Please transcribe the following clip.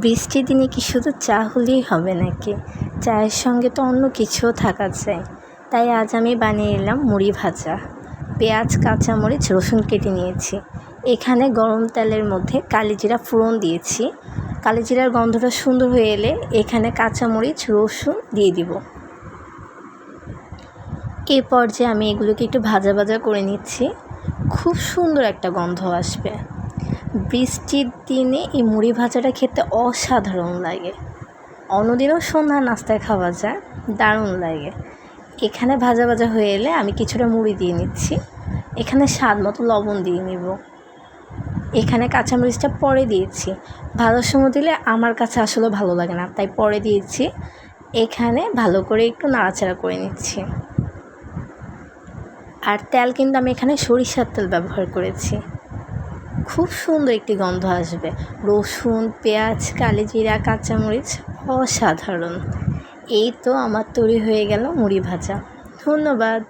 বৃষ্টির দিনে কি শুধু চা হলেই হবে নাকি? চায়ের সঙ্গে তো অন্য কিছুও থাকা চাই। তাই আজ আমি বানিয়ে নিলাম মুড়ি ভাজা। পেঁয়াজ, কাঁচামরিচ, রসুন কেটে নিয়েছি। এখানে গরম তেলের মধ্যে কালিজিরা ফোড়ন দিয়েছি। কালিজিরার গন্ধটা সুন্দর হয়ে এলে এখানে কাঁচামরিচ, রসুন দিয়ে দিব। এই পর্যায়ে আমি এগুলোকে একটু ভাজা ভাজা করে নিচ্ছি। খুব সুন্দর একটা গন্ধ আসবে। বৃষ্টির দিনে এই মুড়ি ভাজাটা খেতে অসাধারণ লাগে। অন্যদিনও সন্ধ্যার নাস্তায় খাওয়া যায়, দারুণ লাগে। এখানে ভাজা ভাজা হয়ে এলে আমি কিছুটা মুড়ি দিয়ে নিচ্ছি। এখানে স্বাদ মতো লবণ দিয়ে নিব। এখানে কাঁচামরিচটা পরে দিয়েছি। ভাজার সময় দিলে আমার কাছে আসলে ভালো লাগে না, তাই পরে দিয়েছি। এখানে ভালো করে একটু নাড়াচাড়া করে নিচ্ছি। আর তেল কিন্তু আমি এখানে সরিষার তেল ব্যবহার করেছি। খুব সুন্দর একটি গন্ধ আসবে। রসুন, পেঁয়াজ, কালিজিরা, কাঁচামরিচ অসাধারণ। এই তো আমার তৈরি হয়ে গেল মুড়ি ভাজা। ধন্যবাদ।